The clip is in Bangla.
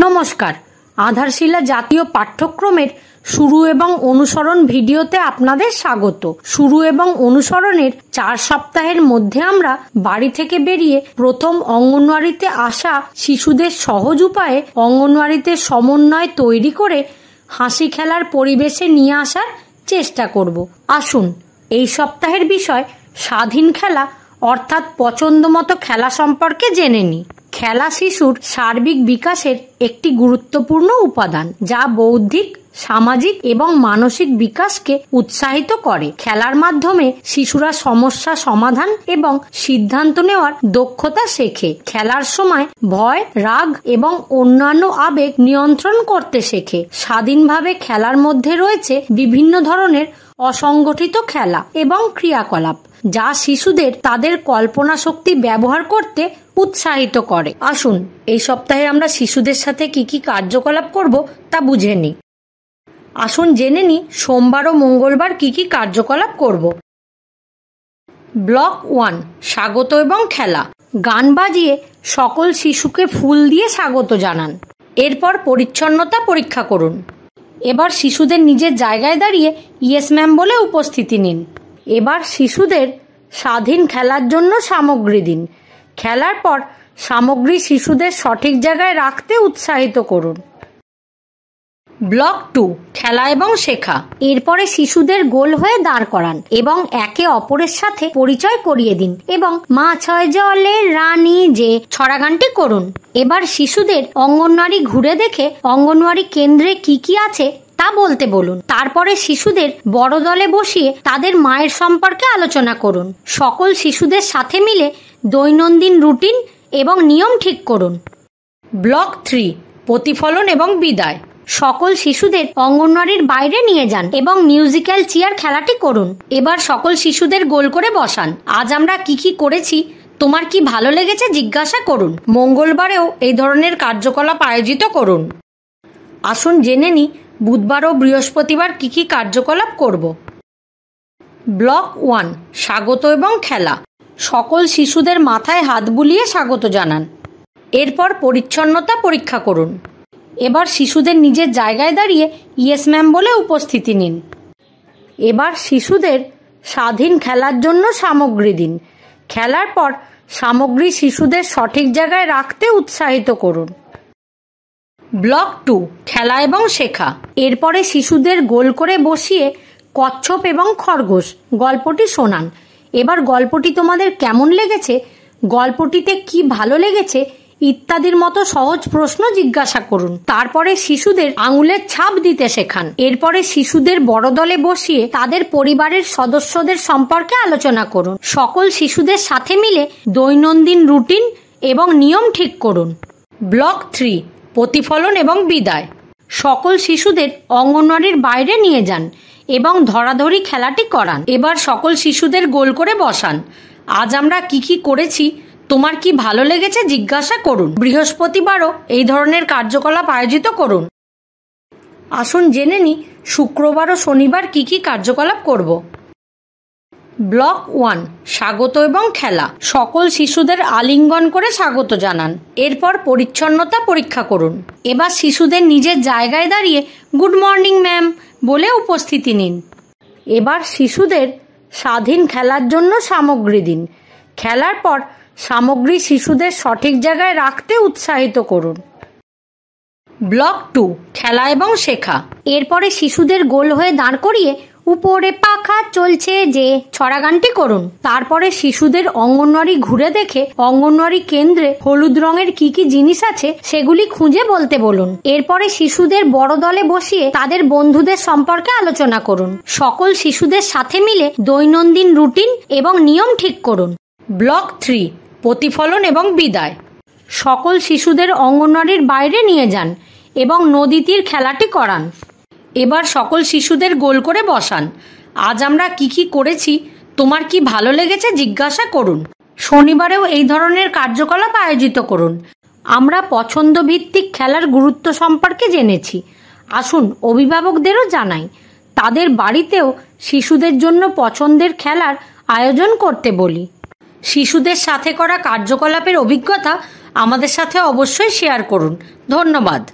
নমস্কার, আধারশিলা জাতীয় পাঠ্যক্রমের শুরু এবং অনুসরণ ভিডিওতে আপনাদের স্বাগত। শুরু এবং অনুসরণের 4 সপ্তাহের মধ্যে আমরা বাড়ি থেকে বেরিয়ে প্রথম অঙ্গনওয়াড়িতে আসা শিশুদের সহজ উপায়ে অঙ্গনওয়াড়িতে সমন্বয় তৈরি করে হাসি খেলার পরিবেশে নিয়ে আসার চেষ্টা করব। আসুন এই সপ্তাহের বিষয় স্বাধীন খেলা অর্থাৎ পছন্দমতো খেলা সম্পর্কে জেনে নিই। খেলা শিশুর সার্বিক বিকাশের একটি গুরুত্বপূর্ণ উপাদান, যা বৌদ্ধিক, সামাজিক এবং মানসিক বিকাশকে উৎসাহিত করে। খেলার মাধ্যমে শিশুরা সমস্যা সমাধান এবং সিদ্ধান্ত নেওয়ার দক্ষতা শেখে। খেলার সময় ভয়, রাগ এবং অন্যান্য আবেগ নিয়ন্ত্রণ করতে শেখে। স্বাধীনভাবে খেলার মধ্যে রয়েছে বিভিন্ন ধরনের অসংগঠিত খেলা এবং ক্রিয়াকলাপ, যা শিশুদের তাদের কল্পনা শক্তি ব্যবহার করতে উৎসাহিত করে। আসুন এই সপ্তাহে আমরা শিশুদের সাথে কি কি কার্যকলাপ করব তা বুঝে নিই। আসুন জেনে নিই সোমবার ও মঙ্গলবার কি কি কার্যকলাপ করব। ব্লক 1, স্বাগত এবং খেলা। গান বাজিয়ে সকল শিশুকে ফুল দিয়ে স্বাগত জানান। এরপর পরিচ্ছন্নতা পরীক্ষা করুন। এবার শিশুদের নিজের জায়গায় দাঁড়িয়ে ইয়েস ম্যাম বলে উপস্থিতি নিন। এবার শিশুদের স্বাধীন খেলার জন্য সামগ্রী দিন। খেলার পর সামগ্রী শিশুদের সঠিক জায়গায় রাখতে উৎসাহিত করুন। ব্লক 2, খেলা এবং শেখা। এরপরে শিশুদের গোল হয়ে দাঁড় করান এবং একে অপরের সাথে পরিচয় করিয়ে দিন এবং মাছ হয় জলের রানী যে ছড়া গানটি করুন। এবার শিশুদের অঙ্গনওয়াড়ি ঘুরে দেখে অঙ্গনওয়াড়ি কেন্দ্রে কি কি আছে তা বলতে বলুন। তারপরে শিশুদের বড় দলে বসিয়ে তাদের মায়ের সম্পর্কে আলোচনা করুন। সকল শিশুদের সাথে মিলে দৈনন্দিন রুটিন এবং নিয়ম ঠিক করুন। ব্লক 3, প্রতিফলন এবং বিদায়। সকল শিশুদের অঙ্গনওয়াড়ির বাইরে নিয়ে যান এবং মিউজিক্যাল চেয়ার খেলাটি করুন। এবার সকল শিশুদের গোল করে বসান। আজ আমরা কি কি করেছি, তোমার কি ভালো লেগেছে জিজ্ঞাসা করুন। মঙ্গলবারেও এই ধরনের কার্যকলাপ আয়োজিত করুন। আসুন জেনে নিই বুধবার ও বৃহস্পতিবার কি কি কার্যকলাপ করব। ব্লক 1, স্বাগত এবং খেলা। সকল শিশুদের মাথায় হাত বুলিয়ে স্বাগত জানান। এরপর পরিচ্ছন্নতা পরীক্ষা করুন। এবার শিশুদের নিজের জায়গায় দাঁড়িয়ে ইয়েস ম্যাম বলে উপস্থিতি নিন। এবার শিশুদের স্বাধীন খেলার জন্য সামগ্রী দিন। খেলার পর সামগ্রী শিশুদের সঠিক জায়গায় রাখতে উৎসাহিত করুন। ব্লক 2, খেলা এবং শেখা। এরপরে শিশুদের গোল করে বসিয়ে কচ্ছপ এবং খরগোশ গল্পটি শোনান। এবার গল্পটি তোমাদের কেমন লেগেছে, গল্পটিতে কি ভালো লেগেছে ইত্যাদির মতো সহজ প্রশ্ন জিজ্ঞাসা করুন। তারপরে শিশুদের আঙুলের ছাপ দিতে শেখান। এরপরে শিশুদের বড় দলে বসিয়ে তাদের পরিবারের সদস্যদের সম্পর্কে আলোচনা করুন। সকল শিশুদের সাথে মিলে দৈনন্দিন রুটিন এবং নিয়ম ঠিক করুন। ব্লক 3, প্রতিফলন এবং বিদায়। সকল শিশুদের অঙ্গনওয়াড়ির বাইরে নিয়ে যান এবং ধরাধরি খেলাটি করান। এবার সকল শিশুদের গোল করে বসান। আজ আমরা কি কি করেছি, তোমার কি ভালো লেগেছে জিজ্ঞাসা করুন। বৃহস্পতিবারও এই ধরনের কার্যকলাপ আয়োজিত করুন। আসুন জেনে নিই শুক্রবার ও শনিবার কি কি কার্যকলাপ করব। ব্লক 1, স্বাগত এবং খেলা। সকল শিশুদের আলিঙ্গন করে স্বাগত জানান। এরপর পরিচ্ছন্নতা পরীক্ষা করুন। এবার শিশুদের নিজের জায়গায় দাঁড়িয়ে গুড মর্নিং ম্যাম বলে উপস্থিতি নিন। এবার শিশুদের স্বাধীন খেলার জন্য সামগ্রী দিন। খেলার পর সামগ্রী শিশুদের সঠিক জায়গায় রাখতে উৎসাহিত করুন। ব্লক 2, খেলা এবং শেখা। এরপরে শিশুদের গোল হয়ে দাঁড় করিয়ে উপরে পাখা চলছে যে ছড়া গানটি করুন। তারপরে শিশুদের অঙ্গনওয়াড়ি ঘুরে দেখে অঙ্গনওয়াড়ি কেন্দ্রে হলুদ রঙের কি কি জিনিস আছে সেগুলি খুঁজে বলতে বলুন। এরপরে শিশুদের বড় দলে বসিয়ে তাদের বন্ধুদের সম্পর্কে আলোচনা করুন। সকল শিশুদের সাথে মিলে দৈনন্দিন রুটিন এবং নিয়ম ঠিক করুন। ব্লক 3, প্রতিফলন এবং বিদায়। সকল শিশুদের অঙ্গনওয়াড়ির বাইরে নিয়ে যান এবং নদী তীর খেলাটি করান। এবার সকল শিশুদের গোল করে বসান। আজ আমরা কি কি করেছি, তোমার কি ভালো লেগেছে জিজ্ঞাসা করুন। শনিবারেও এই ধরনের কার্যকলাপ আয়োজিত করুন। আমরা পছন্দ ভিত্তিক খেলার গুরুত্ব সম্পর্কে জেনেছি। আসুন অভিভাবকদেরও জানাই, তাদের বাড়িতেও শিশুদের জন্য পছন্দের খেলার আয়োজন করতে বলি। শিশুদের সাথে করা কার্যকলাপের অভিজ্ঞতা আমাদের সাথে অবশ্যই শেয়ার করুন। ধন্যবাদ।